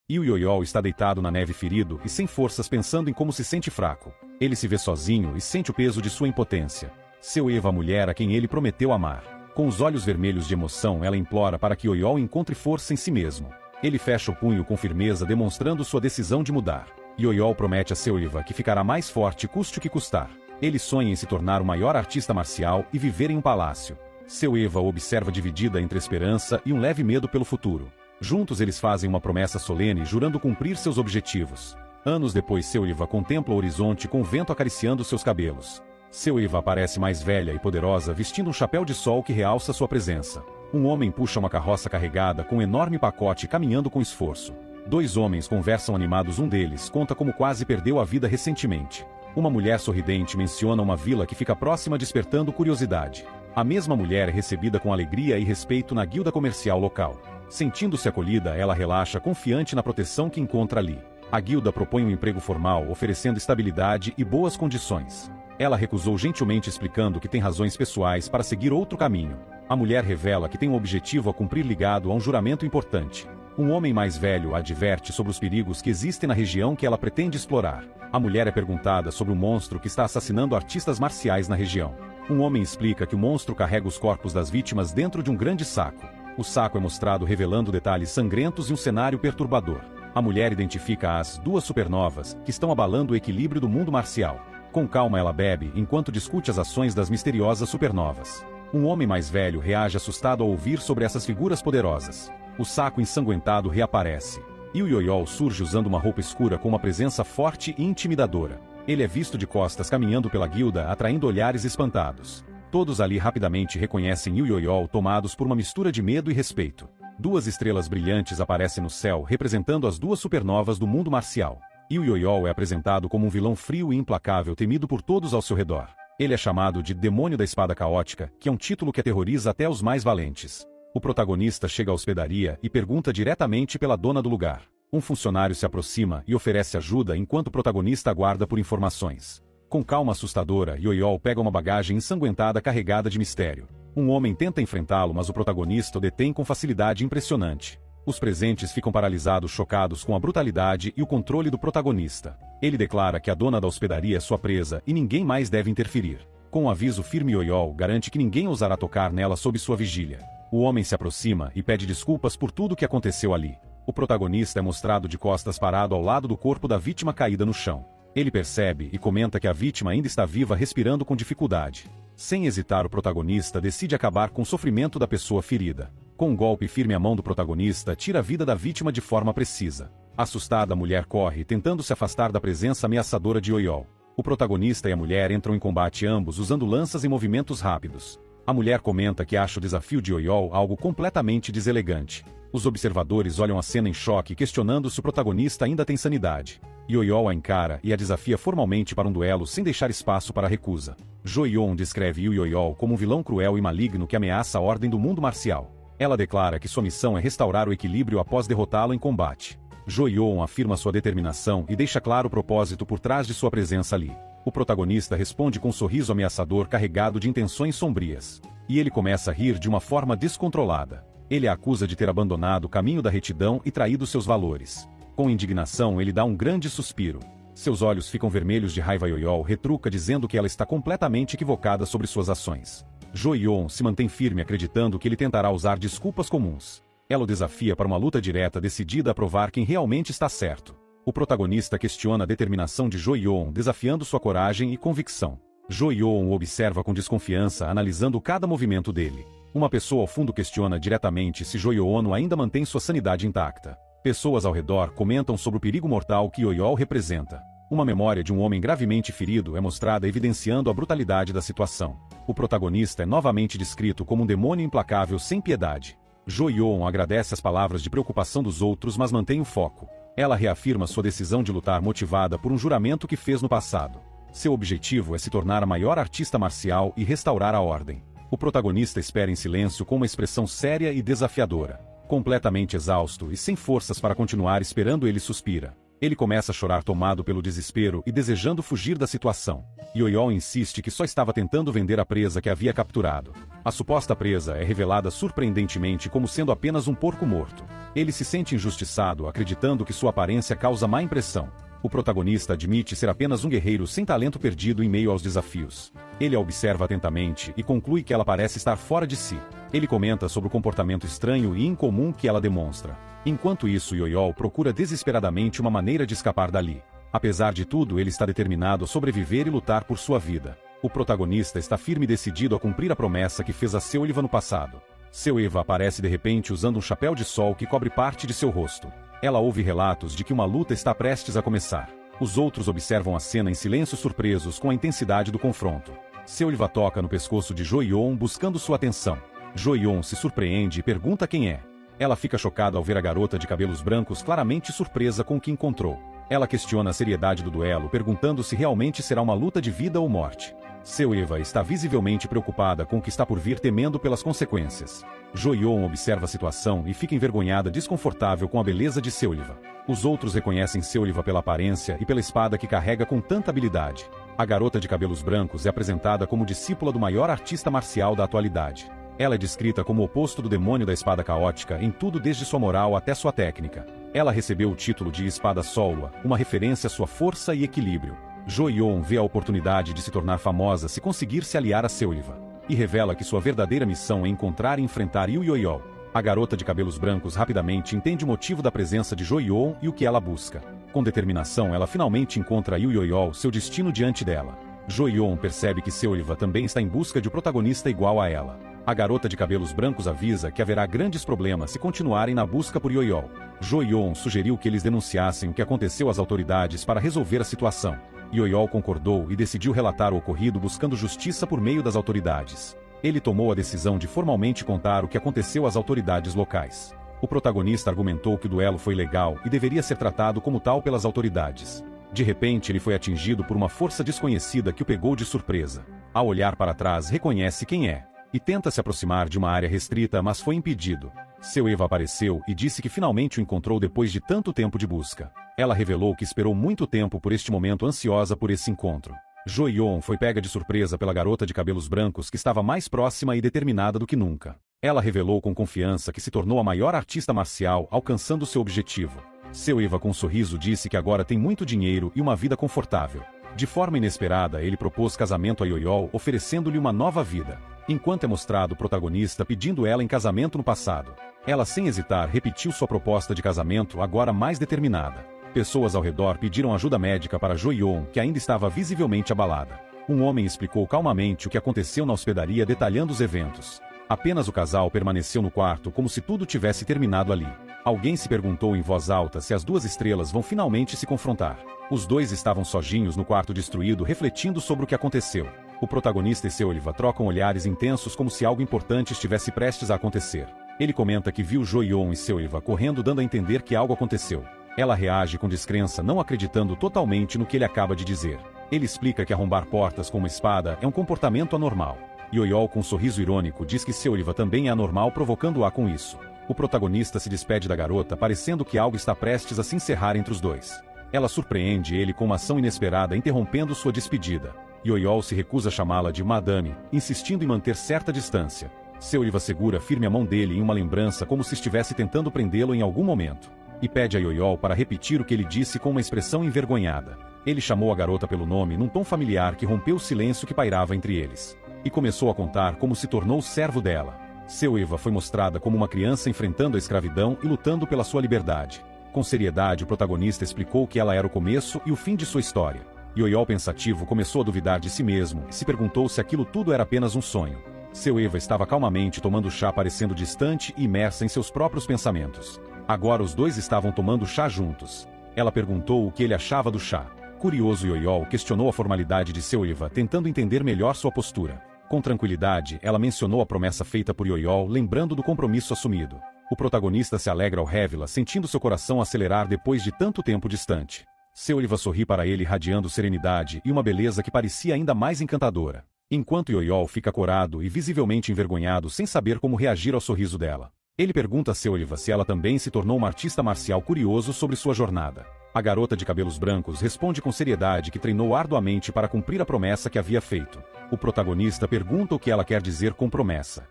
E o Yoyol está deitado na neve ferido e sem forças pensando em como se sente fraco. Ele se vê sozinho e sente o peso de sua impotência. Seu Eva, a mulher a quem ele prometeu amar. Com os olhos vermelhos de emoção, ela implora para que Yoyol encontre força em si mesmo. Ele fecha o punho com firmeza, demonstrando sua decisão de mudar. Yoyol promete a seu Eva que ficará mais forte custe o que custar. Ele sonha em se tornar o maior artista marcial e viver em um palácio. Seu Eva o observa dividida entre esperança e um leve medo pelo futuro. Juntos eles fazem uma promessa solene, jurando cumprir seus objetivos. Anos depois, seu Eva contempla o horizonte com o vento acariciando seus cabelos. Seu Eva aparece mais velha e poderosa, vestindo um chapéu de sol que realça sua presença. Um homem puxa uma carroça carregada com um enorme pacote, caminhando com esforço. Dois homens conversam animados, um deles conta como quase perdeu a vida recentemente. Uma mulher sorridente menciona uma vila que fica próxima, despertando curiosidade. A mesma mulher é recebida com alegria e respeito na guilda comercial local. Sentindo-se acolhida, ela relaxa confiante na proteção que encontra ali. A guilda propõe um emprego formal, oferecendo estabilidade e boas condições. Ela recusou gentilmente, explicando que tem razões pessoais para seguir outro caminho. A mulher revela que tem um objetivo a cumprir ligado a um juramento importante. Um homem mais velho a adverte sobre os perigos que existem na região que ela pretende explorar. A mulher é perguntada sobre o monstro que está assassinando artistas marciais na região. Um homem explica que o monstro carrega os corpos das vítimas dentro de um grande saco. O saco é mostrado revelando detalhes sangrentos e um cenário perturbador. A mulher identifica as duas supernovas que estão abalando o equilíbrio do mundo marcial. Com calma ela bebe enquanto discute as ações das misteriosas supernovas. Um homem mais velho reage assustado ao ouvir sobre essas figuras poderosas. O saco ensanguentado reaparece. E o Yoyol surge usando uma roupa escura com uma presença forte e intimidadora. Ele é visto de costas caminhando pela guilda, atraindo olhares espantados. Todos ali rapidamente reconhecem o Yoyol, tomados por uma mistura de medo e respeito. Duas estrelas brilhantes aparecem no céu, representando as duas supernovas do mundo marcial. E o Yoyol é apresentado como um vilão frio e implacável, temido por todos ao seu redor. Ele é chamado de Demônio da Espada Caótica, que é um título que aterroriza até os mais valentes. O protagonista chega à hospedaria e pergunta diretamente pela dona do lugar. Um funcionário se aproxima e oferece ajuda enquanto o protagonista aguarda por informações. Com calma assustadora, Yoyol pega uma bagagem ensanguentada carregada de mistério. Um homem tenta enfrentá-lo, mas o protagonista o detém com facilidade impressionante. Os presentes ficam paralisados, chocados com a brutalidade e o controle do protagonista. Ele declara que a dona da hospedaria é sua presa e ninguém mais deve interferir. Com um aviso firme, Yoyol garante que ninguém ousará tocar nela sob sua vigília. O homem se aproxima e pede desculpas por tudo o que aconteceu ali. O protagonista é mostrado de costas, parado ao lado do corpo da vítima caída no chão. Ele percebe e comenta que a vítima ainda está viva, respirando com dificuldade. Sem hesitar, o protagonista decide acabar com o sofrimento da pessoa ferida. Com um golpe firme, a mão do protagonista tira a vida da vítima de forma precisa. Assustada, a mulher corre, tentando se afastar da presença ameaçadora de Yoyol. O protagonista e a mulher entram em combate, ambos usando lanças e movimentos rápidos. A mulher comenta que acha o desafio de Yoyol algo completamente deselegante. Os observadores olham a cena em choque, questionando se o protagonista ainda tem sanidade. Yoyol a encara e a desafia formalmente para um duelo, sem deixar espaço para a recusa. Joyeon descreve Yoyol como um vilão cruel e maligno que ameaça a ordem do mundo marcial. Ela declara que sua missão é restaurar o equilíbrio após derrotá-lo em combate. Joyeon afirma sua determinação e deixa claro o propósito por trás de sua presença ali. O protagonista responde com um sorriso ameaçador carregado de intenções sombrias. E ele começa a rir de uma forma descontrolada. Ele a acusa de ter abandonado o caminho da retidão e traído seus valores. Com indignação, ele dá um grande suspiro. Seus olhos ficam vermelhos de raiva. Yoyol retruca, dizendo que ela está completamente equivocada sobre suas ações. Joyeon se mantém firme, acreditando que ele tentará usar desculpas comuns. Ela o desafia para uma luta direta, decidida a provar quem realmente está certo. O protagonista questiona a determinação de Joyeon, desafiando sua coragem e convicção. Joyeon o observa com desconfiança, analisando cada movimento dele. Uma pessoa ao fundo questiona diretamente se Joyeon ainda mantém sua sanidade intacta. Pessoas ao redor comentam sobre o perigo mortal que Yoyol representa. Uma memória de um homem gravemente ferido é mostrada, evidenciando a brutalidade da situação. O protagonista é novamente descrito como um demônio implacável sem piedade. Joyeon agradece as palavras de preocupação dos outros, mas mantém o foco. Ela reafirma sua decisão de lutar, motivada por um juramento que fez no passado. Seu objetivo é se tornar a maior artista marcial e restaurar a ordem. O protagonista espera em silêncio, com uma expressão séria e desafiadora. Completamente exausto e sem forças para continuar esperando, ele suspira. Ele começa a chorar tomado pelo desespero e desejando fugir da situação. Yoyol insiste que só estava tentando vender a presa que havia capturado. A suposta presa é revelada surpreendentemente como sendo apenas um porco morto. Ele se sente injustiçado, acreditando que sua aparência causa má impressão. O protagonista admite ser apenas um guerreiro sem talento perdido em meio aos desafios. Ele a observa atentamente e conclui que ela parece estar fora de si. Ele comenta sobre o comportamento estranho e incomum que ela demonstra. Enquanto isso, Yoyol procura desesperadamente uma maneira de escapar dali. Apesar de tudo, ele está determinado a sobreviver e lutar por sua vida. O protagonista está firme e decidido a cumprir a promessa que fez a Seoliva no passado. Seoliva aparece de repente usando um chapéu de sol que cobre parte de seu rosto. Ela ouve relatos de que uma luta está prestes a começar. Os outros observam a cena em silêncio, surpresos com a intensidade do confronto. Seoliva toca no pescoço de Joyeon buscando sua atenção. Joyeon se surpreende e pergunta quem é. Ela fica chocada ao ver a garota de cabelos brancos, claramente surpresa com o que encontrou. Ela questiona a seriedade do duelo, perguntando se realmente será uma luta de vida ou morte. Seoliva está visivelmente preocupada com o que está por vir, temendo pelas consequências. Joyeon observa a situação e fica envergonhada, desconfortável com a beleza de Seoliva. Os outros reconhecem Seoliva pela aparência e pela espada que carrega com tanta habilidade. A garota de cabelos brancos é apresentada como discípula do maior artista marcial da atualidade. Ela é descrita como o oposto do demônio da espada caótica em tudo, desde sua moral até sua técnica. Ela recebeu o título de Espada Sólua, uma referência à sua força e equilíbrio. Joyeon vê a oportunidade de se tornar famosa se conseguir se aliar a Seoliva, e revela que sua verdadeira missão é encontrar e enfrentar Yoyol. A garota de cabelos brancos rapidamente entende o motivo da presença de Joyeon e o que ela busca. Com determinação, ela finalmente encontra Yoyol, seu destino diante dela. Joyeon percebe que Seoliva também está em busca de um protagonista igual a ela. A garota de cabelos brancos avisa que haverá grandes problemas se continuarem na busca por Yoyol. Joyeon sugeriu que eles denunciassem o que aconteceu às autoridades para resolver a situação. Yoyol concordou e decidiu relatar o ocorrido, buscando justiça por meio das autoridades. Ele tomou a decisão de formalmente contar o que aconteceu às autoridades locais. O protagonista argumentou que o duelo foi legal e deveria ser tratado como tal pelas autoridades. De repente, ele foi atingido por uma força desconhecida que o pegou de surpresa. Ao olhar para trás, reconhece quem é e tenta se aproximar de uma área restrita, mas foi impedido. Seoliva apareceu e disse que finalmente o encontrou depois de tanto tempo de busca. Ela revelou que esperou muito tempo por este momento, ansiosa por esse encontro. Joyeon foi pega de surpresa pela garota de cabelos brancos, que estava mais próxima e determinada do que nunca. Ela revelou com confiança que se tornou a maior artista marcial, alcançando seu objetivo. Seoliva, com um sorriso, disse que agora tem muito dinheiro e uma vida confortável. De forma inesperada, ele propôs casamento a Yoyol, oferecendo-lhe uma nova vida. Enquanto é mostrado o protagonista pedindo ela em casamento no passado. Ela, sem hesitar, repetiu sua proposta de casamento, agora mais determinada. Pessoas ao redor pediram ajuda médica para Joyeon, que ainda estava visivelmente abalada. Um homem explicou calmamente o que aconteceu na hospedaria, detalhando os eventos. Apenas o casal permaneceu no quarto, como se tudo tivesse terminado ali. Alguém se perguntou em voz alta se as duas estrelas vão finalmente se confrontar. Os dois estavam sozinhos no quarto destruído, refletindo sobre o que aconteceu. O protagonista e Seoliva trocam olhares intensos, como se algo importante estivesse prestes a acontecer. Ele comenta que viu Joyeon e Seoliva correndo, dando a entender que algo aconteceu. Ela reage com descrença, não acreditando totalmente no que ele acaba de dizer. Ele explica que arrombar portas com uma espada é um comportamento anormal. Yoyol, com um sorriso irônico, diz que Seoliva também é anormal, provocando-a com isso. O protagonista se despede da garota, parecendo que algo está prestes a se encerrar entre os dois. Ela surpreende ele com uma ação inesperada, interrompendo sua despedida. Yoyol se recusa a chamá-la de madame, insistindo em manter certa distância. Seoliva segura firme a mão dele em uma lembrança, como se estivesse tentando prendê-lo em algum momento. E pede a Yoyol para repetir o que ele disse com uma expressão envergonhada. Ele chamou a garota pelo nome num tom familiar que rompeu o silêncio que pairava entre eles. E começou a contar como se tornou servo dela. Seoliva foi mostrada como uma criança enfrentando a escravidão e lutando pela sua liberdade. Com seriedade, o protagonista explicou que ela era o começo e o fim de sua história. Yoyol, pensativo, começou a duvidar de si mesmo e se perguntou se aquilo tudo era apenas um sonho. Seoliva estava calmamente tomando chá, parecendo distante e imersa em seus próprios pensamentos. Agora os dois estavam tomando chá juntos. Ela perguntou o que ele achava do chá. Curioso, Yoyol questionou a formalidade de Seoliva, tentando entender melhor sua postura. Com tranquilidade, ela mencionou a promessa feita por Yoyol, lembrando do compromisso assumido. O protagonista se alegra ao revê-la, sentindo seu coração acelerar depois de tanto tempo distante. Seoliva sorri para ele, irradiando serenidade e uma beleza que parecia ainda mais encantadora. Enquanto Yoyol fica corado e visivelmente envergonhado, sem saber como reagir ao sorriso dela. Ele pergunta a Seoliva se ela também se tornou uma artista marcial, curioso sobre sua jornada. A garota de cabelos brancos responde com seriedade que treinou arduamente para cumprir a promessa que havia feito. O protagonista pergunta o que ela quer dizer com promessa.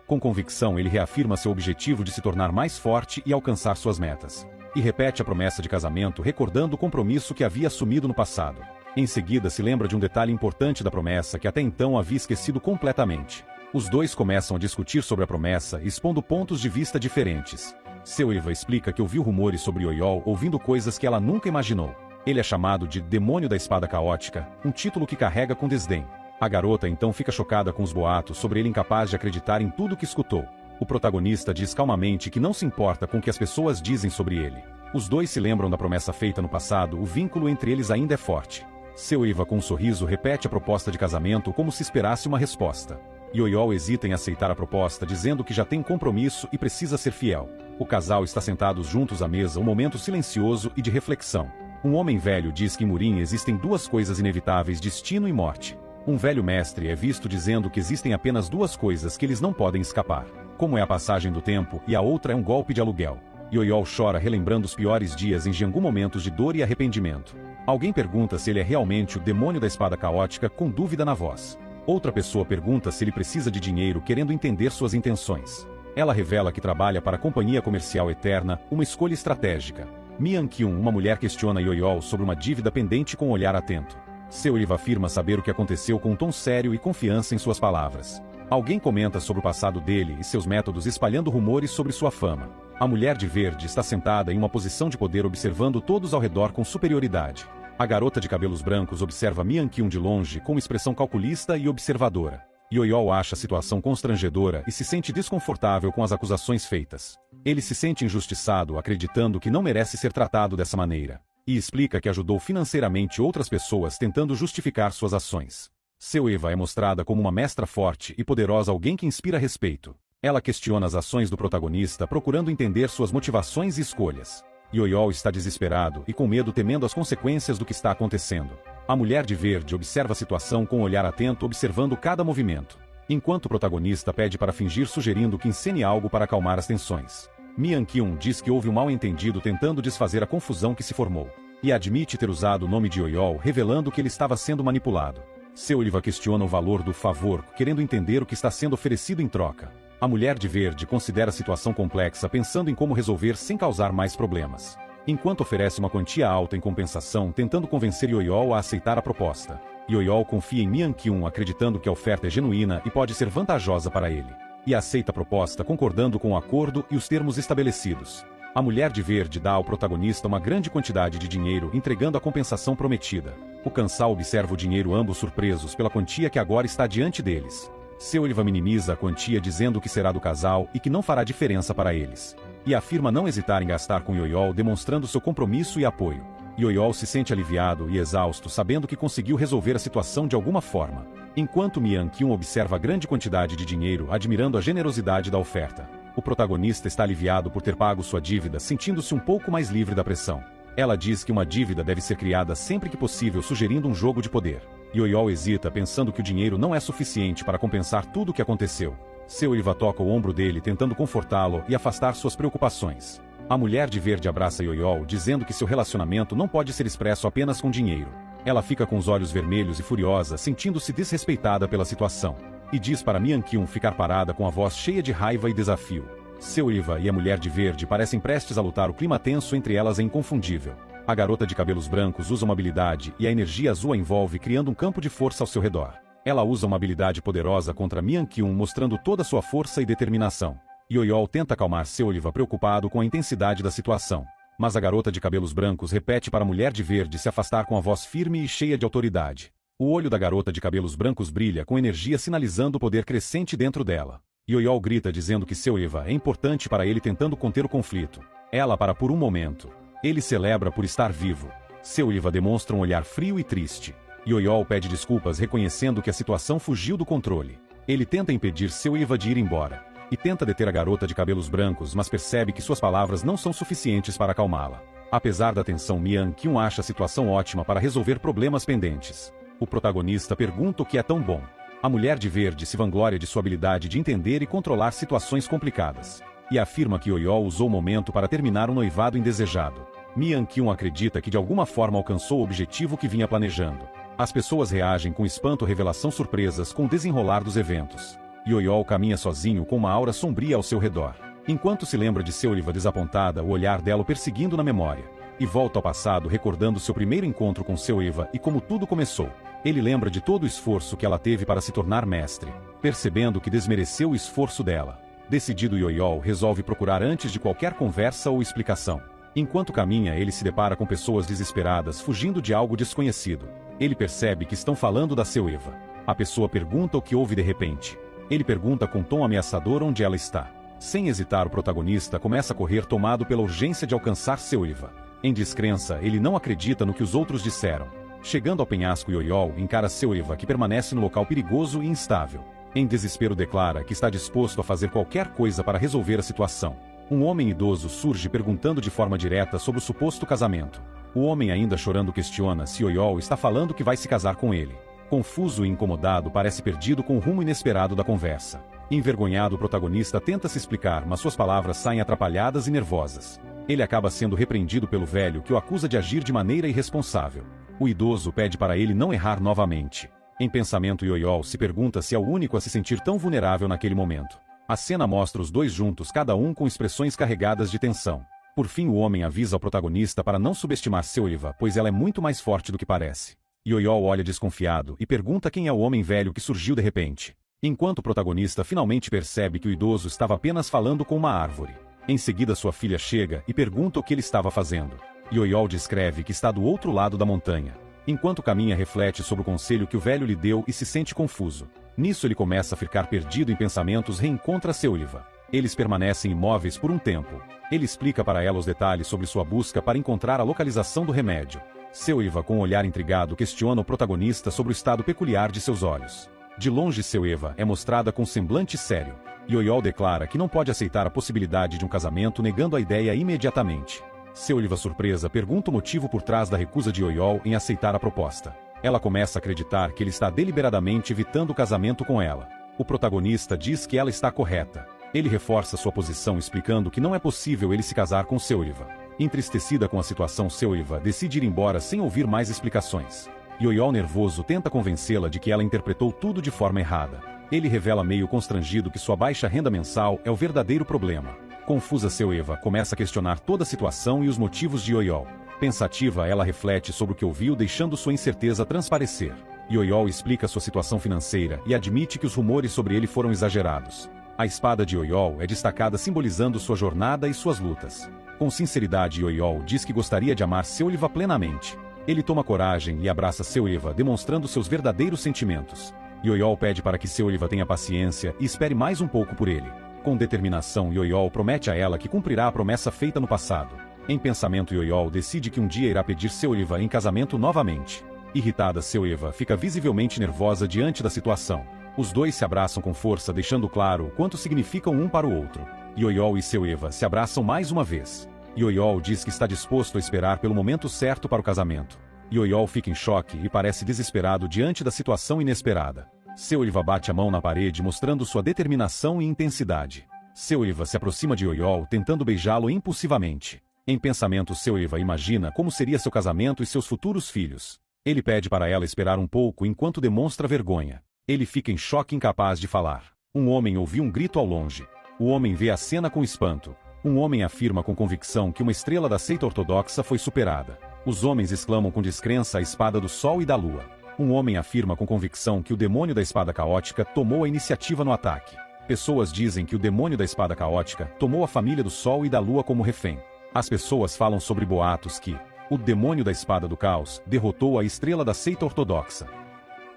Com convicção, ele reafirma seu objetivo de se tornar mais forte e alcançar suas metas. E repete a promessa de casamento, recordando o compromisso que havia assumido no passado. Em seguida, se lembra de um detalhe importante da promessa que até então havia esquecido completamente. Os dois começam a discutir sobre a promessa, expondo pontos de vista diferentes. Seu Eva explica que ouviu rumores sobre Yoyol, ouvindo coisas que ela nunca imaginou. Ele é chamado de Demônio da Espada Caótica, um título que carrega com desdém. A garota então fica chocada com os boatos sobre ele incapaz de acreditar em tudo que escutou. O protagonista diz calmamente que não se importa com o que as pessoas dizem sobre ele. Os dois se lembram da promessa feita no passado, o vínculo entre eles ainda é forte. Seu Eva, com um sorriso, repete a proposta de casamento como se esperasse uma resposta. Yoyol hesita em aceitar a proposta, dizendo que já tem compromisso e precisa ser fiel. O casal está sentados juntos à mesa, um momento silencioso e de reflexão. Um homem velho diz que em Murim existem duas coisas inevitáveis: destino e morte. Um velho mestre é visto dizendo que existem apenas duas coisas que eles não podem escapar. Como é a passagem do tempo, e a outra é um golpe de aluguel. Yoyol chora relembrando os piores dias em Jianghu, momentos de dor e arrependimento. Alguém pergunta se ele é realmente o demônio da espada caótica, com dúvida na voz. Outra pessoa pergunta se ele precisa de dinheiro, querendo entender suas intenções. Ela revela que trabalha para a Companhia Comercial Eterna, uma escolha estratégica. Mian Kyun, uma mulher, questiona Yoyol sobre uma dívida pendente com um olhar atento. Seu Eva afirma saber o que aconteceu com um tom sério e confiança em suas palavras. Alguém comenta sobre o passado dele e seus métodos, espalhando rumores sobre sua fama. A mulher de verde está sentada em uma posição de poder, observando todos ao redor com superioridade. A garota de cabelos brancos observa Mian Kyun de longe com expressão calculista e observadora. Yoyol acha a situação constrangedora e se sente desconfortável com as acusações feitas. Ele se sente injustiçado, acreditando que não merece ser tratado dessa maneira. E explica que ajudou financeiramente outras pessoas, tentando justificar suas ações. Seu Eva é mostrada como uma mestra forte e poderosa, alguém que inspira respeito. Ela questiona as ações do protagonista, procurando entender suas motivações e escolhas. Yoyol está desesperado e com medo, temendo as consequências do que está acontecendo. A mulher de verde observa a situação com um olhar atento, observando cada movimento. Enquanto o protagonista pede para fingir, sugerindo que encene algo para acalmar as tensões. Mian Kyun diz que houve um mal-entendido, tentando desfazer a confusão que se formou. E admite ter usado o nome de Yoyol, revelando que ele estava sendo manipulado. Seu Eva questiona o valor do favor, querendo entender o que está sendo oferecido em troca. A mulher de verde considera a situação complexa, pensando em como resolver sem causar mais problemas. Enquanto oferece uma quantia alta em compensação, tentando convencer Yoyol a aceitar a proposta. Yoyol confia em Mian Kyun, acreditando que a oferta é genuína e pode ser vantajosa para ele. E aceita a proposta, concordando com o acordo e os termos estabelecidos. A mulher de verde dá ao protagonista uma grande quantidade de dinheiro, entregando a compensação prometida. O casal observa o dinheiro, ambos surpresos pela quantia que agora está diante deles. Seu Eva minimiza a quantia, dizendo que será do casal e que não fará diferença para eles. E afirma não hesitar em gastar com Yoyol, demonstrando seu compromisso e apoio. Yoyol se sente aliviado e exausto, sabendo que conseguiu resolver a situação de alguma forma. Enquanto Mian Kyun observa a grande quantidade de dinheiro, admirando a generosidade da oferta. O protagonista está aliviado por ter pago sua dívida, sentindo-se um pouco mais livre da pressão. Ela diz que uma dívida deve ser criada sempre que possível, sugerindo um jogo de poder. Yoyol hesita, pensando que o dinheiro não é suficiente para compensar tudo o que aconteceu. Seu Eva toca o ombro dele, tentando confortá-lo e afastar suas preocupações. A mulher de verde abraça Yoyol, dizendo que seu relacionamento não pode ser expresso apenas com dinheiro. Ela fica com os olhos vermelhos e furiosa, sentindo-se desrespeitada pela situação. E diz para Mian Kyun ficar parada, com a voz cheia de raiva e desafio. Seu Eva e a mulher de verde parecem prestes a lutar, o clima tenso entre elas é inconfundível. A garota de cabelos brancos usa uma habilidade e a energia azul a envolve, criando um campo de força ao seu redor. Ela usa uma habilidade poderosa contra Mian Kyun, mostrando toda sua força e determinação. Yoyol tenta acalmar Seu Eva, preocupado com a intensidade da situação. Mas a garota de cabelos brancos repete para a mulher de verde se afastar, com a voz firme e cheia de autoridade. O olho da garota de cabelos brancos brilha com energia, sinalizando o poder crescente dentro dela. Yoyol grita, dizendo que Seu Eva é importante para ele, tentando conter o conflito. Ela para por um momento. Ele celebra por estar vivo. Seu Eva demonstra um olhar frio e triste. Yoyol pede desculpas, reconhecendo que a situação fugiu do controle. Ele tenta impedir Seu Eva de ir embora. E tenta deter a garota de cabelos brancos, mas percebe que suas palavras não são suficientes para acalmá-la. Apesar da tensão, Mian Kyun acha a situação ótima para resolver problemas pendentes. O protagonista pergunta o que é tão bom. A mulher de verde se vangloria de sua habilidade de entender e controlar situações complicadas. E afirma que Yoyol usou o momento para terminar um noivado indesejado. Mian Kyun acredita que de alguma forma alcançou o objetivo que vinha planejando. As pessoas reagem com espanto à revelação surpresas com o desenrolar dos eventos. Yoyol caminha sozinho com uma aura sombria ao seu redor. Enquanto se lembra de Seoliva desapontada, o olhar dela o perseguindo na memória. E volta ao passado recordando seu primeiro encontro com Seoliva e como tudo começou. Ele lembra de todo o esforço que ela teve para se tornar mestre, percebendo que desmereceu o esforço dela. Decidido, Yoyol resolve procurar antes de qualquer conversa ou explicação. Enquanto caminha, ele se depara com pessoas desesperadas fugindo de algo desconhecido. Ele percebe que estão falando da Seoliva. A pessoa pergunta o que houve de repente. Ele pergunta com tom ameaçador onde ela está. Sem hesitar, o protagonista começa a correr tomado pela urgência de alcançar Seoliva. Em descrença, ele não acredita no que os outros disseram. Chegando ao penhasco, Yoyol encara Seoliva, que permanece no local perigoso e instável. Em desespero, declara que está disposto a fazer qualquer coisa para resolver a situação. Um homem idoso surge perguntando de forma direta sobre o suposto casamento. O homem, ainda chorando, questiona se Yoyol está falando que vai se casar com ele. Confuso e incomodado, parece perdido com o rumo inesperado da conversa. Envergonhado, o protagonista tenta se explicar, mas suas palavras saem atrapalhadas e nervosas. Ele acaba sendo repreendido pelo velho, que o acusa de agir de maneira irresponsável. O idoso pede para ele não errar novamente. Em pensamento, Yoyol se pergunta se é o único a se sentir tão vulnerável naquele momento. A cena mostra os dois juntos, cada um com expressões carregadas de tensão. Por fim, o homem avisa ao protagonista para não subestimar Seoliva, pois ela é muito mais forte do que parece. Yoyol olha desconfiado e pergunta quem é o homem velho que surgiu de repente. Enquanto o protagonista finalmente percebe que o idoso estava apenas falando com uma árvore. Em seguida, sua filha chega e pergunta o que ele estava fazendo. Yoyol descreve que está do outro lado da montanha. Enquanto caminha, reflete sobre o conselho que o velho lhe deu e se sente confuso. Nisso, ele começa a ficar perdido em pensamentos e reencontra Seoliva. Eles permanecem imóveis por um tempo. Ele explica para ela os detalhes sobre sua busca para encontrar a localização do remédio. Seoliva, com um olhar intrigado, questiona o protagonista sobre o estado peculiar de seus olhos. De longe, Seoliva é mostrada com um semblante sério. Yoyol declara que não pode aceitar a possibilidade de um casamento, negando a ideia imediatamente. Seoliva, surpresa, pergunta o motivo por trás da recusa de Yoyol em aceitar a proposta. Ela começa a acreditar que ele está deliberadamente evitando o casamento com ela. O protagonista diz que ela está correta. Ele reforça sua posição, explicando que não é possível ele se casar com Seoliva. Entristecida com a situação, Seoliva decide ir embora sem ouvir mais explicações. Yoyol, nervoso, tenta convencê-la de que ela interpretou tudo de forma errada. Ele revela meio constrangido que sua baixa renda mensal é o verdadeiro problema. Confusa, Seoliva começa a questionar toda a situação e os motivos de Yoyol. Pensativa, ela reflete sobre o que ouviu, deixando sua incerteza transparecer. Yoyol explica sua situação financeira e admite que os rumores sobre ele foram exagerados. A espada de Yoyol é destacada, simbolizando sua jornada e suas lutas. Com sinceridade, Yoyol diz que gostaria de amar Seoliva plenamente. Ele toma coragem e abraça Seoliva, demonstrando seus verdadeiros sentimentos. Yoyol pede para que Seoliva tenha paciência e espere mais um pouco por ele. Com determinação, Yoyol promete a ela que cumprirá a promessa feita no passado. Em pensamento, Yoyol decide que um dia irá pedir Seoliva em casamento novamente. Irritada, Seoliva fica visivelmente nervosa diante da situação. Os dois se abraçam com força, deixando claro o quanto significam um para o outro. Yoyol e Seoliva se abraçam mais uma vez. Yoyol diz que está disposto a esperar pelo momento certo para o casamento. Yoyol fica em choque e parece desesperado diante da situação inesperada. Seoliva bate a mão na parede, mostrando sua determinação e intensidade. Seoliva se aproxima de Yoyol, tentando beijá-lo impulsivamente. Em pensamento, Seoliva imagina como seria seu casamento e seus futuros filhos. Ele pede para ela esperar um pouco enquanto demonstra vergonha. Ele fica em choque, incapaz de falar. Um homem ouviu um grito ao longe. O homem vê a cena com espanto. Um homem afirma com convicção que uma estrela da seita ortodoxa foi superada. Os homens exclamam com descrença a espada do sol e da lua. Um homem afirma com convicção que o demônio da espada caótica tomou a iniciativa no ataque. Pessoas dizem que o demônio da espada caótica tomou a família do sol e da lua como refém. As pessoas falam sobre boatos que o demônio da espada do caos derrotou a estrela da seita ortodoxa.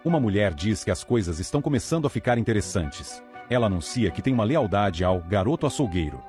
Uma mulher diz que as coisas estão começando a ficar interessantes. Ela anuncia que tem uma lealdade ao garoto açougueiro.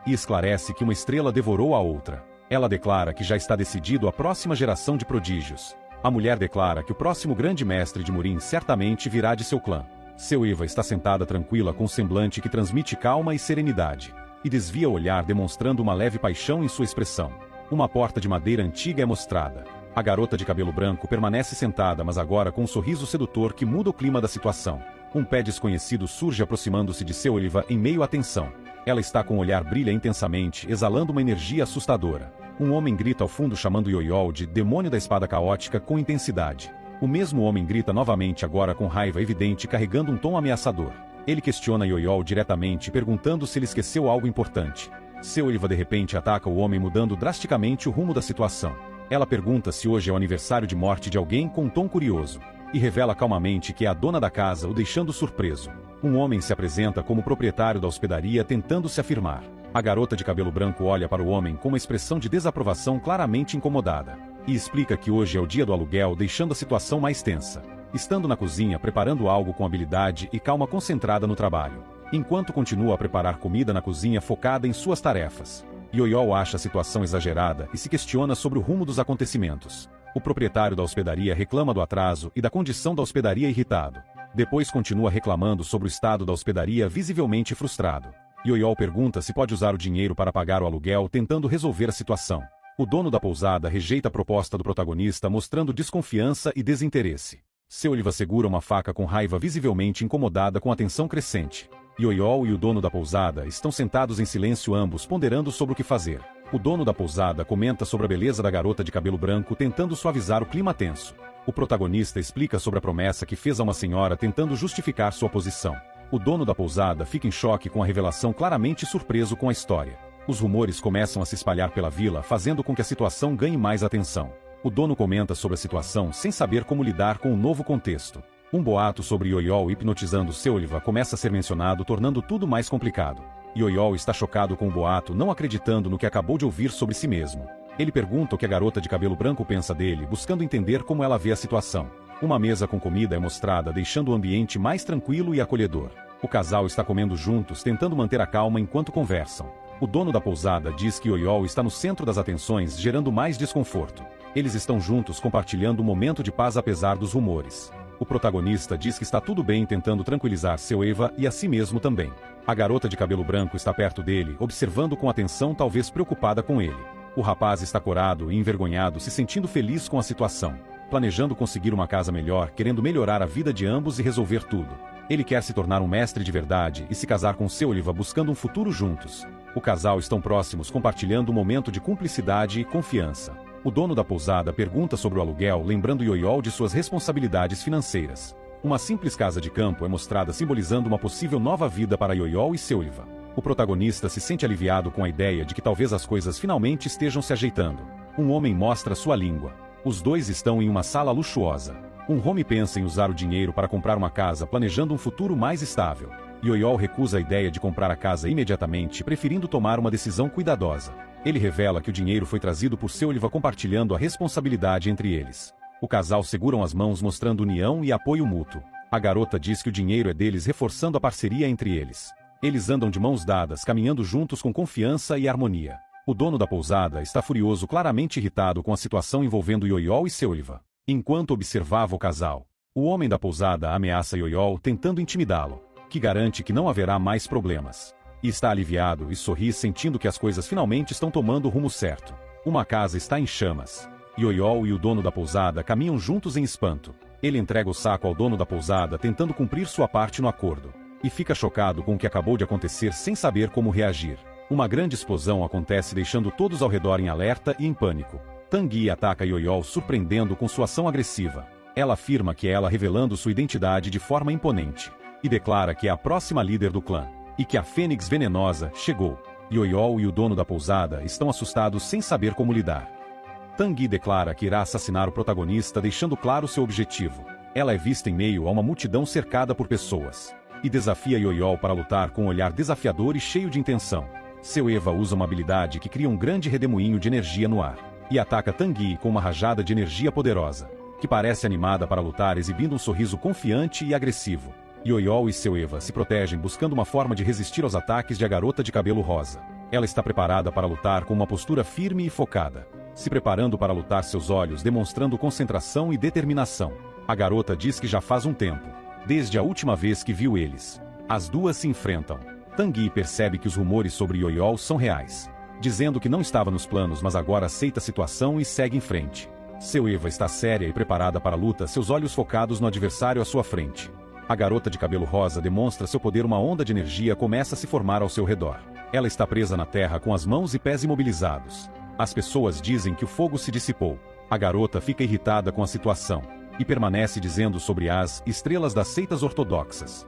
E esclarece que uma estrela devorou a outra. Ela declara que já está decidido a próxima geração de prodígios. A mulher declara que o próximo grande mestre de Murim certamente virá de seu clã. Seoliva está sentada tranquila com um semblante que transmite calma e serenidade. E desvia o olhar, demonstrando uma leve paixão em sua expressão. Uma porta de madeira antiga é mostrada. A garota de cabelo branco permanece sentada, mas agora com um sorriso sedutor que muda o clima da situação. Um pé desconhecido surge aproximando-se de Seoliva em meio à tensão. Ela está com o olhar brilha intensamente, exalando uma energia assustadora. Um homem grita ao fundo chamando Yoyol de demônio da espada caótica com intensidade. O mesmo homem grita novamente agora com raiva evidente carregando um tom ameaçador. Ele questiona Yoyol diretamente perguntando se ele esqueceu algo importante. Seoilva de repente ataca o homem mudando drasticamente o rumo da situação. Ela pergunta se hoje é o aniversário de morte de alguém com um tom curioso. E revela calmamente que é a dona da casa o deixando surpreso. Um homem se apresenta como proprietário da hospedaria tentando se afirmar. A garota de cabelo branco olha para o homem com uma expressão de desaprovação claramente incomodada. E explica que hoje é o dia do aluguel deixando a situação mais tensa. Estando na cozinha preparando algo com habilidade e calma concentrada no trabalho. Enquanto continua a preparar comida na cozinha focada em suas tarefas. Yoyol acha a situação exagerada e se questiona sobre o rumo dos acontecimentos. O proprietário da hospedaria reclama do atraso e da condição da hospedaria irritado. Depois continua reclamando sobre o estado da hospedaria visivelmente frustrado. Yoyol pergunta se pode usar o dinheiro para pagar o aluguel tentando resolver a situação. O dono da pousada rejeita a proposta do protagonista mostrando desconfiança e desinteresse. Seoilva segura uma faca com raiva visivelmente incomodada com a tensão crescente. Yoyol e o dono da pousada estão sentados em silêncio ambos ponderando sobre o que fazer. O dono da pousada comenta sobre a beleza da garota de cabelo branco tentando suavizar o clima tenso. O protagonista explica sobre a promessa que fez a uma senhora tentando justificar sua posição. O dono da pousada fica em choque com a revelação claramente surpreso com a história. Os rumores começam a se espalhar pela vila fazendo com que a situação ganhe mais atenção. O dono comenta sobre a situação sem saber como lidar com o novo contexto. Um boato sobre Yoyol hipnotizando Seoilva começa a ser mencionado tornando tudo mais complicado. Yoyol está chocado com o boato, não acreditando no que acabou de ouvir sobre si mesmo. Ele pergunta o que a garota de cabelo branco pensa dele, buscando entender como ela vê a situação. Uma mesa com comida é mostrada, deixando o ambiente mais tranquilo e acolhedor. O casal está comendo juntos, tentando manter a calma enquanto conversam. O dono da pousada diz que Yoyol está no centro das atenções, gerando mais desconforto. Eles estão juntos compartilhando um momento de paz apesar dos rumores. O protagonista diz que está tudo bem tentando tranquilizar Seoilva e a si mesmo também. A garota de cabelo branco está perto dele, observando com atenção, talvez preocupada com ele. O rapaz está corado e envergonhado, se sentindo feliz com a situação. Planejando conseguir uma casa melhor, querendo melhorar a vida de ambos e resolver tudo. Ele quer se tornar um mestre de verdade e se casar com Seoilva buscando um futuro juntos. O casal estão próximos compartilhando um momento de cumplicidade e confiança. O dono da pousada pergunta sobre o aluguel, lembrando Yoyol de suas responsabilidades financeiras. Uma simples casa de campo é mostrada simbolizando uma possível nova vida para Yoyol e Seoilva. O protagonista se sente aliviado com a ideia de que talvez as coisas finalmente estejam se ajeitando. Um homem mostra sua língua. Os dois estão em uma sala luxuosa. Um homem pensa em usar o dinheiro para comprar uma casa, planejando um futuro mais estável. Yoyol recusa a ideia de comprar a casa imediatamente, preferindo tomar uma decisão cuidadosa. Ele revela que o dinheiro foi trazido por Seoilva, compartilhando a responsabilidade entre eles. O casal seguram as mãos mostrando união e apoio mútuo. A garota diz que o dinheiro é deles, reforçando a parceria entre eles. Eles andam de mãos dadas, caminhando juntos com confiança e harmonia. O dono da pousada está furioso, claramente irritado com a situação envolvendo Yoyol e Seoilva. Enquanto observava o casal, o homem da pousada ameaça Yoyol, tentando intimidá-lo, que garante que não haverá mais problemas. E está aliviado e sorri, sentindo que as coisas finalmente estão tomando o rumo certo. Uma casa está em chamas. Yoyol e o dono da pousada caminham juntos em espanto. Ele entrega o saco ao dono da pousada, tentando cumprir sua parte no acordo. E fica chocado com o que acabou de acontecer sem saber como reagir. Uma grande explosão acontece, deixando todos ao redor em alerta e em pânico. Tangui ataca Yoyol, surpreendendo com sua ação agressiva. Ela afirma que é ela, revelando sua identidade de forma imponente. E declara que é a próxima líder do clã. E que a Fênix Venenosa chegou. Yoyol e o dono da pousada estão assustados sem saber como lidar. Tangui declara que irá assassinar o protagonista, deixando claro seu objetivo. Ela é vista em meio a uma multidão cercada por pessoas. E desafia Yoyol para lutar com um olhar desafiador e cheio de intenção. Seoilva usa uma habilidade que cria um grande redemoinho de energia no ar. E ataca Tangui com uma rajada de energia poderosa, que parece animada para lutar, exibindo um sorriso confiante e agressivo. Yoyol e Seoilva se protegem, buscando uma forma de resistir aos ataques de a garota de cabelo rosa. Ela está preparada para lutar com uma postura firme e focada. Se preparando para lutar, seus olhos demonstrando concentração e determinação. A garota diz que já faz um tempo, desde a última vez que viu eles. As duas se enfrentam. Tangui percebe que os rumores sobre Yoyol são reais, dizendo que não estava nos planos, mas agora aceita a situação e segue em frente. Seoilva está séria e preparada para a luta, seus olhos focados no adversário à sua frente. A garota de cabelo rosa demonstra seu poder, uma onda de energia começa a se formar ao seu redor. Ela está presa na terra com as mãos e pés imobilizados. As pessoas dizem que o fogo se dissipou. A garota fica irritada com a situação e permanece dizendo sobre as estrelas das seitas ortodoxas.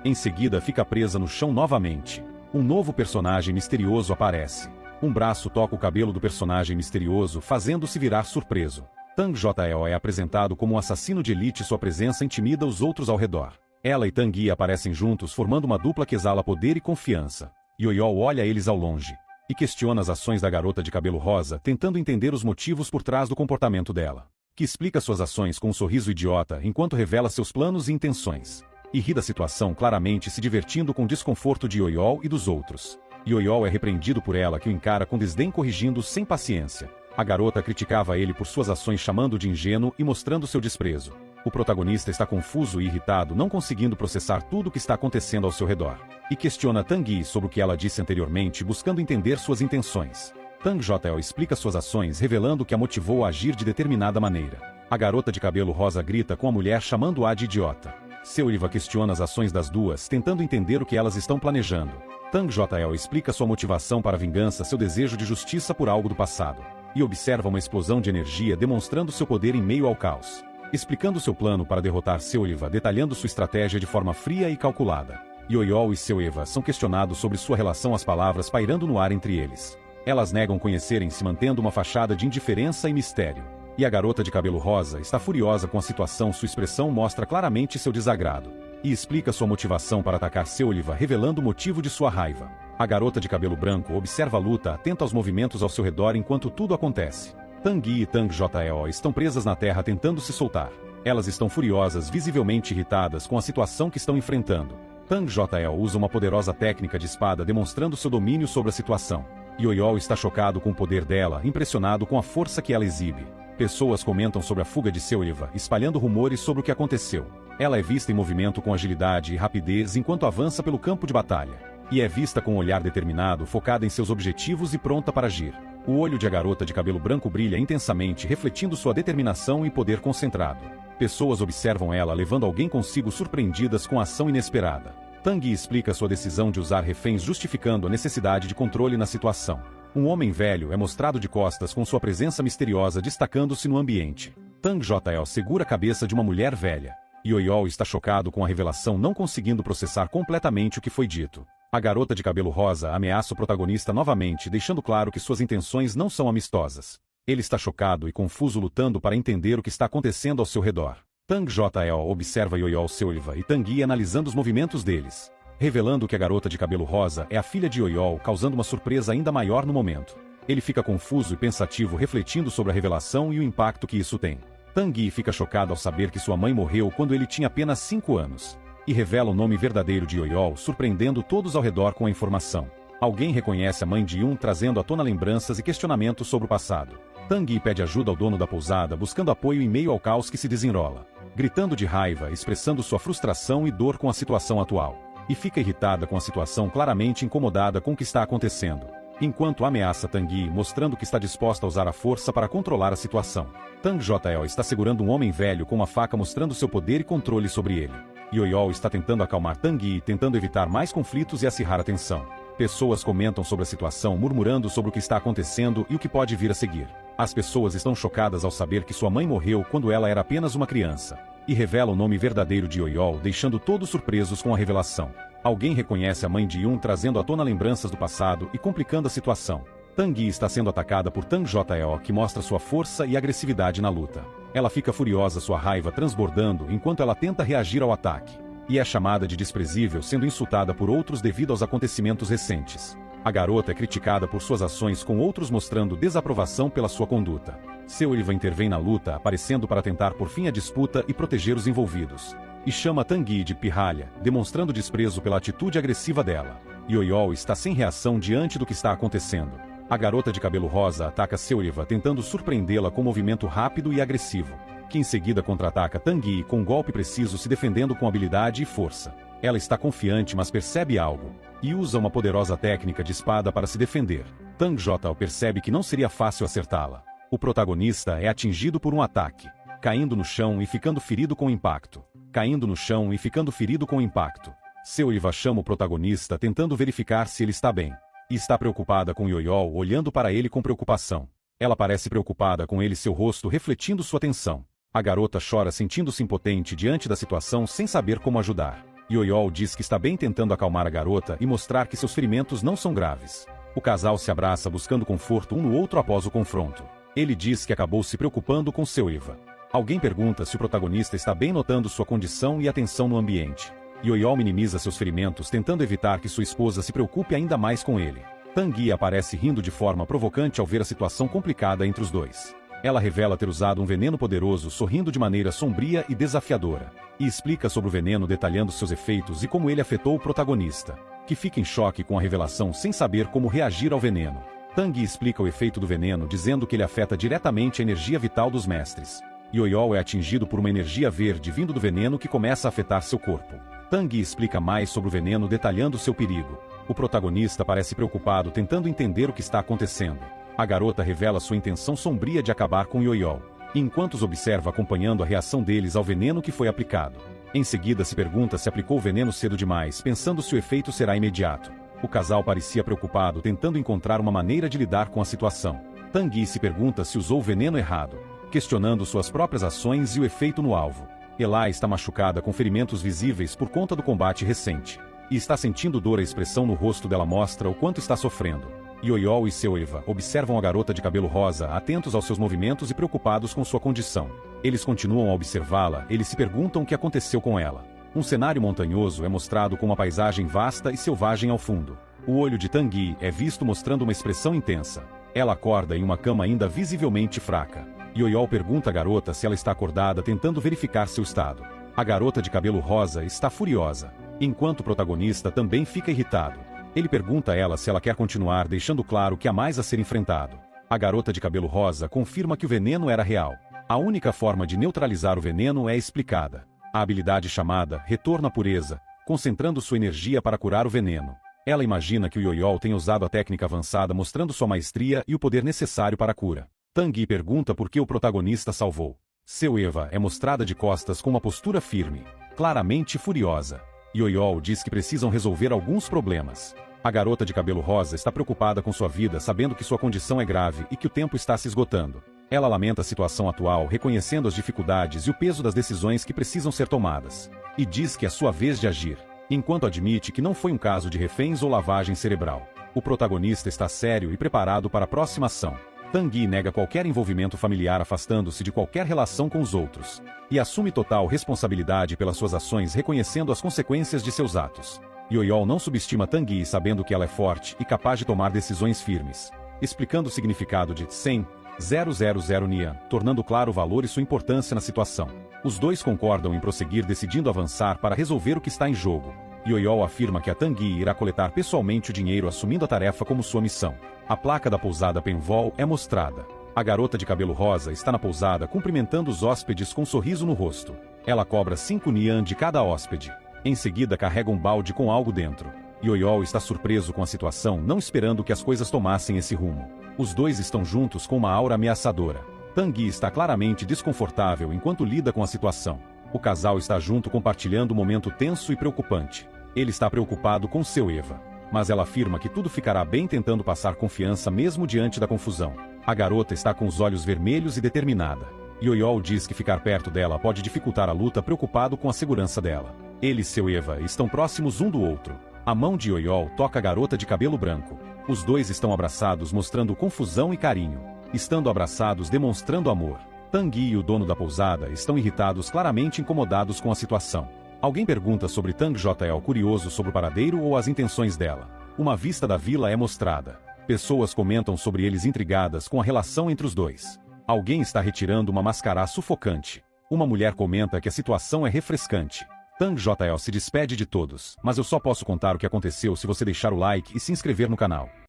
Em seguida fica presa no chão novamente. Um novo personagem misterioso aparece. Um braço toca o cabelo do personagem misterioso, fazendo-se virar surpreso. Tang JL é apresentado como um assassino de elite e sua presença intimida os outros ao redor. Ela e Tang Yi aparecem juntos formando uma dupla que exala poder e confiança. Yoyol olha eles ao longe e questiona as ações da garota de cabelo rosa, tentando entender os motivos por trás do comportamento dela, que explica suas ações com um sorriso idiota enquanto revela seus planos e intenções. E ri da situação, claramente se divertindo com o desconforto de Yoyol e dos outros. Yoyol é repreendido por ela, que o encara com desdém, corrigindo sem paciência. A garota criticava ele por suas ações, chamando de ingênuo e mostrando seu desprezo. O protagonista está confuso e irritado, não conseguindo processar tudo o que está acontecendo ao seu redor. E questiona Tang Yi sobre o que ela disse anteriormente, buscando entender suas intenções. Tang JL explica suas ações, revelando o que a motivou a agir de determinada maneira. A garota de cabelo rosa grita com a mulher, chamando-a de idiota. Seoliva questiona as ações das duas, tentando entender o que elas estão planejando. Tang JL explica sua motivação para a vingança, seu desejo de justiça por algo do passado. E observa uma explosão de energia, demonstrando seu poder em meio ao caos. Explicando seu plano para derrotar Seoliva, detalhando sua estratégia de forma fria e calculada. Yoyol e Seoliva são questionados sobre sua relação às palavras pairando no ar entre eles. Elas negam conhecerem-se, mantendo uma fachada de indiferença e mistério. E a garota de cabelo rosa está furiosa com a situação, sua expressão mostra claramente seu desagrado. E explica sua motivação para atacar Seoliva, revelando o motivo de sua raiva. A garota de cabelo branco observa a luta, atenta aos movimentos ao seu redor enquanto tudo acontece. Tang Yi e Tang JL estão presas na terra tentando se soltar. Elas estão furiosas, visivelmente irritadas com a situação que estão enfrentando. Tang JL usa uma poderosa técnica de espada, demonstrando seu domínio sobre a situação. Yoyol está chocado com o poder dela, impressionado com a força que ela exibe. Pessoas comentam sobre a fuga de Seoliva, espalhando rumores sobre o que aconteceu. Ela é vista em movimento com agilidade e rapidez enquanto avança pelo campo de batalha. E é vista com um olhar determinado, focada em seus objetivos e pronta para agir. O olho de a garota de cabelo branco brilha intensamente, refletindo sua determinação e poder concentrado. Pessoas observam ela levando alguém consigo, surpreendidas com a ação inesperada. Tang Yi explica sua decisão de usar reféns, justificando a necessidade de controle na situação. Um homem velho é mostrado de costas com sua presença misteriosa destacando-se no ambiente. Tang JL segura a cabeça de uma mulher velha. Yoyol está chocado com a revelação, não conseguindo processar completamente o que foi dito. A garota de cabelo rosa ameaça o protagonista novamente, deixando claro que suas intenções não são amistosas. Ele está chocado e confuso, lutando para entender o que está acontecendo ao seu redor. Tang JL observa Yoyol, Seoliva e Tang Yi analisando os movimentos deles, revelando que a garota de cabelo rosa é a filha de Yoyol, causando uma surpresa ainda maior no momento. Ele fica confuso e pensativo, refletindo sobre a revelação e o impacto que isso tem. Tang Yi fica chocado ao saber que sua mãe morreu quando ele tinha apenas 5 anos. E revela o nome verdadeiro de Yoyol, surpreendendo todos ao redor com a informação. Alguém reconhece a mãe de Yun, trazendo à tona lembranças e questionamentos sobre o passado. Tang Yi pede ajuda ao dono da pousada, buscando apoio em meio ao caos que se desenrola. Gritando de raiva, expressando sua frustração e dor com a situação atual. E fica irritada com a situação, claramente incomodada com o que está acontecendo. Enquanto ameaça Tang Yi, mostrando que está disposta a usar a força para controlar a situação. Tang JL está segurando um homem velho com uma faca, mostrando seu poder e controle sobre ele. Yoyol está tentando acalmar Tang Yi, tentando evitar mais conflitos e acirrar a tensão. Pessoas comentam sobre a situação, murmurando sobre o que está acontecendo e o que pode vir a seguir. As pessoas estão chocadas ao saber que sua mãe morreu quando ela era apenas uma criança. E revela o nome verdadeiro de Yoyol, deixando todos surpresos com a revelação. Alguém reconhece a mãe de Yun, trazendo à tona lembranças do passado e complicando a situação. Tang Yi está sendo atacada por Tang JL, que mostra sua força e agressividade na luta. Ela fica furiosa, sua raiva transbordando enquanto ela tenta reagir ao ataque. E é chamada de desprezível, sendo insultada por outros devido aos acontecimentos recentes. A garota é criticada por suas ações, com outros mostrando desaprovação pela sua conduta. Seoliva intervém na luta, aparecendo para tentar por fim a disputa e proteger os envolvidos. E chama Tang Yi de pirralha, demonstrando desprezo pela atitude agressiva dela. Yoyol está sem reação diante do que está acontecendo. A garota de cabelo rosa ataca Seoliva, tentando surpreendê-la com um movimento rápido e agressivo, que em seguida contra-ataca Tang Yi com um golpe preciso, se defendendo com habilidade e força. Ela está confiante, mas percebe algo, e usa uma poderosa técnica de espada para se defender. Tang JL percebe que não seria fácil acertá-la. O protagonista é atingido por um ataque, caindo no chão e ficando ferido com o impacto. Caindo no chão e ficando ferido com o impacto. Seoliva chama o protagonista, tentando verificar se ele está bem. e está preocupada com Yoyol olhando para ele com preocupação. Ela parece preocupada com ele, seu rosto refletindo sua tensão. A garota chora sentindo-se impotente diante da situação sem saber como ajudar. Yoyol diz que está bem tentando acalmar a garota e mostrar que seus ferimentos não são graves. O casal se abraça buscando conforto um no outro após o confronto. Ele diz que acabou se preocupando com seu Eva. Alguém pergunta se o protagonista está bem notando sua condição e a tensão no ambiente. Yoyol minimiza seus ferimentos tentando evitar que sua esposa se preocupe ainda mais com ele. Tanguy aparece rindo de forma provocante ao ver a situação complicada entre os dois. Ela revela ter usado um veneno poderoso sorrindo de maneira sombria e desafiadora. E explica sobre o veneno detalhando seus efeitos e como ele afetou o protagonista, que fica em choque com a revelação sem saber como reagir ao veneno. Tanguy explica o efeito do veneno dizendo que ele afeta diretamente a energia vital dos mestres. Yoyol é atingido por uma energia verde vindo do veneno que começa a afetar seu corpo. Tanguy explica mais sobre o veneno detalhando seu perigo. O protagonista parece preocupado tentando entender o que está acontecendo. A garota revela sua intenção sombria de acabar com Yoyol, enquanto os observa acompanhando a reação deles ao veneno que foi aplicado. Em seguida se pergunta se aplicou o veneno cedo demais, pensando se o efeito será imediato. O casal parecia preocupado tentando encontrar uma maneira de lidar com a situação. Tanguy se pergunta se usou o veneno errado, questionando suas próprias ações e o efeito no alvo. Eli está machucada com ferimentos visíveis por conta do combate recente. E está sentindo dor. A expressão no rosto dela mostra o quanto está sofrendo. Yoyol e seu Eva observam a garota de cabelo rosa, atentos aos seus movimentos e preocupados com sua condição. Eles continuam a observá-la, eles se perguntam o que aconteceu com ela. Um cenário montanhoso é mostrado com uma paisagem vasta e selvagem ao fundo. O olho de Tanguy é visto mostrando uma expressão intensa. Ela acorda em uma cama ainda visivelmente fraca. Yoyol pergunta à garota se ela está acordada, tentando verificar seu estado. A garota de cabelo rosa está furiosa, enquanto o protagonista também fica irritado. Ele pergunta a ela se ela quer continuar, deixando claro que há mais a ser enfrentado. A garota de cabelo rosa confirma que o veneno era real. A única forma de neutralizar o veneno é explicada. A habilidade chamada Retorno à Pureza, concentrando sua energia para curar o veneno. Ela imagina que o Yoyol tenha usado a técnica avançada, mostrando sua maestria e o poder necessário para a cura. Tanguy pergunta por que o protagonista salvou. Seu Eva é mostrada de costas com uma postura firme, claramente furiosa. Yoyol diz que precisam resolver alguns problemas. A garota de cabelo rosa está preocupada com sua vida, sabendo que sua condição é grave e que o tempo está se esgotando. Ela lamenta a situação atual, reconhecendo as dificuldades e o peso das decisões que precisam ser tomadas. E diz que é sua vez de agir, enquanto admite que não foi um caso de reféns ou lavagem cerebral. O protagonista está sério e preparado para a próxima ação. Tanguy nega qualquer envolvimento familiar, afastando-se de qualquer relação com os outros. E assume total responsabilidade pelas suas ações, reconhecendo as consequências de seus atos. Yoyol não subestima Tanguy, sabendo que ela é forte e capaz de tomar decisões firmes. Explicando o significado de 100,000 Nian, tornando claro o valor e sua importância na situação. Os dois concordam em prosseguir, decidindo avançar para resolver o que está em jogo. Yoyol afirma que a Tanguy irá coletar pessoalmente o dinheiro, assumindo a tarefa como sua missão. A placa da pousada Penvol é mostrada. A garota de cabelo rosa está na pousada cumprimentando os hóspedes com um sorriso no rosto. Ela cobra 5 Nian de cada hóspede. Em seguida carrega um balde com algo dentro. Yoyol está surpreso com a situação, não esperando que as coisas tomassem esse rumo. Os dois estão juntos com uma aura ameaçadora. Tanguy está claramente desconfortável enquanto lida com a situação. O casal está junto, compartilhando um momento tenso e preocupante. Ele está preocupado com seu Eva, mas ela afirma que tudo ficará bem, tentando passar confiança mesmo diante da confusão. A garota está com os olhos vermelhos e determinada. Yoyol diz que ficar perto dela pode dificultar a luta, preocupado com a segurança dela. Ele e seu Eva estão próximos um do outro. A mão de Yoyol toca a garota de cabelo branco. Os dois estão abraçados, mostrando confusão e carinho. Estando abraçados, demonstrando amor. Tanguy e o dono da pousada estão irritados, claramente incomodados com a situação. Alguém pergunta sobre Tang JL, curioso sobre o paradeiro ou as intenções dela. Uma vista da vila é mostrada. Pessoas comentam sobre eles, intrigadas com a relação entre os dois. Alguém está retirando uma máscara sufocante. Uma mulher comenta que a situação é refrescante. Tang JL se despede de todos, mas eu só posso contar o que aconteceu se você deixar o like e se inscrever no canal.